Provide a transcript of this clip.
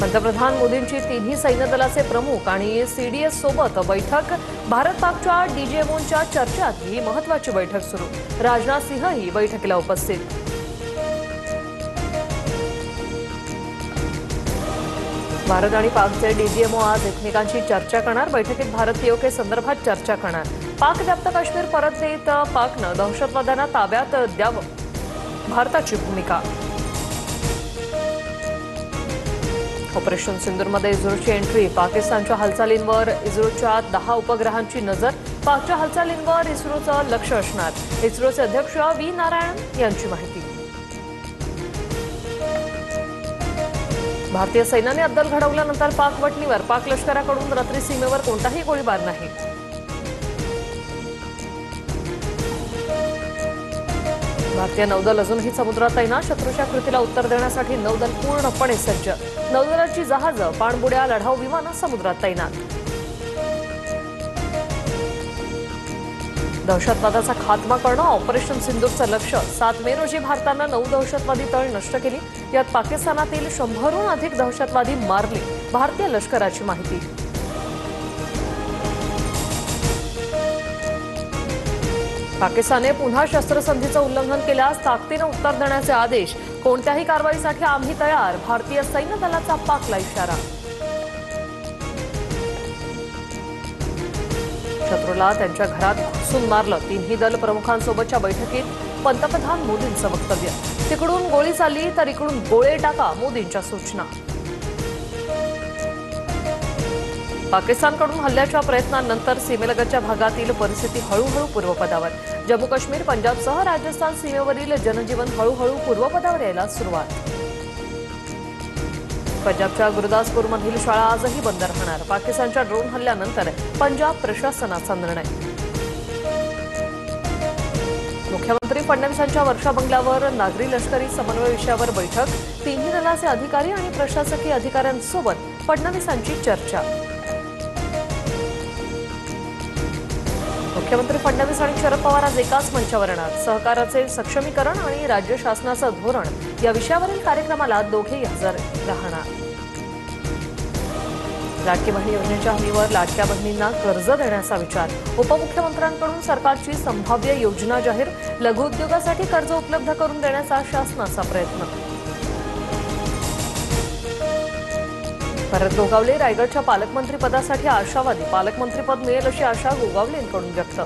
पंतप्रधान मोदींची तिन्ही सैन्य दलाचे प्रमुख आणि सीडीएस सोबत बैठक। भारत पाकच्या डीजीएमओच्या चर्चेत ही महत्त्वाची बैठक सुरू। राजनाथ सिंह ही बैठकीला उपस्थित। भारत आणि पाकचे डीजीएमओ आज एकमेकांशी चर्चा करणार। बैठकीत भारत पीओके संदर्भात चर्चा करणार। पाक व्याप्त काश्मीर परत देत पाकनं दहशतवाद्यांना ताब्यात द्यावं, भारताची भूमिका। ऑपरेशन सिंदूरमध्ये इस्रोची एंट्री। पाकिस्तानच्या हालचालींवर इस्रोच्या 10 उपग्रहांची नजर। पाकच्या हालचालींवर इस्रोचं लक्ष असणार। इस्रोचे अध्यक्ष व्ही नारायण यांची माहिती। भारतीय सैन्याने अद्दल घडवल्यानंतर पाक वटणीवर पाक लष्कराकडून रात्री सीमेवर कोणताही गोळीबार नाही। भारतीय नौदल अजूनही समुद्रात तैनात। शत्रूच्या कृतीला उत्तर देण्यासाठी नौदल पूर्णपणे सज्ज। नौदलाची जहाजं, पाणबुड्या, लढाऊ विमानं समुद्रात तैनात। दहशतवादाचा खात्मा करणं ऑपरेशन सिंदूरचं लक्ष। 7 मे रोजी भारतानं 9 दहशतवादी तळ नष्ट केली। यात पाकिस्तानातील 100हून अधिक दहशतवादी मारले, भारतीय लष्कराची माहिती। पाकिस्तानने पुन्हा शस्त्रसंधीचं उल्लंघन केल्यास ताकदीनं उत्तर देण्याचे आदेश। कोणत्याही कारवाईसाठी आम्ही तयार, भारतीय सैन्य दलाचा पाकला इशारा। शत्रूला त्यांच्या घरात घुसून मारलं, तिन्ही दल प्रमुखांसोबतच्या बैठकीत पंतप्रधान मोदींचं वक्तव्य। तिकडून गोळी चालली तर इकडून गोळे टाका, मोदींच्या सूचना। पाकिस्तानकडून हल्ल्याच्या प्रयत्नांनंतर सीमेलगतच्या भागातील परिस्थिती हळूहळू पूर्वपदावर। जम्मू काश्मीर, पंजाबसह राजस्थान सीमेवरील जनजीवन हळूहळू पूर्वपदावर यायला सुरुवात। पंजाबच्या गुरुदासपूरमधील शाळा आजही बंद राहणार। पाकिस्तानच्या ड्रोन हल्ल्यानंतर पंजाब प्रशासनाचा निर्णय। मुख्यमंत्री फडणवीसांच्या वर्षा बंगल्यावर नागरी लष्करी समन्वय विषयावर बैठक। तिन्ही दलाचे अधिकारी आणि प्रशासकीय अधिकाऱ्यांसोबत फडणवीसांची चर्चा। मुख्यमंत्री फडणवीस आणि शरद पवार आज एकाच मंचावर येणार। सहकाराचे सक्षमीकरण आणि राज्य शासनाचं धोरण या विषयावरील कार्यक्रमाला दोघेही हजर राहणार। लाडकी बहीण योजनेच्या हमीवर लाडक्या बहिणींना कर्ज देण्याचा विचार। उपमुख्यमंत्र्यांकडून सरकारची संभाव्य योजना जाहीर। लघुउद्योगासाठी कर्ज उपलब्ध करून देण्याचा शासनाचा प्रयत्न। भरत गोगावले रायगडच्या पालकमंत्रीपदासाठी आशावादी। पालकमंत्रीपद मिळेल अशी आशा गोगावलेंकडून व्यक्त।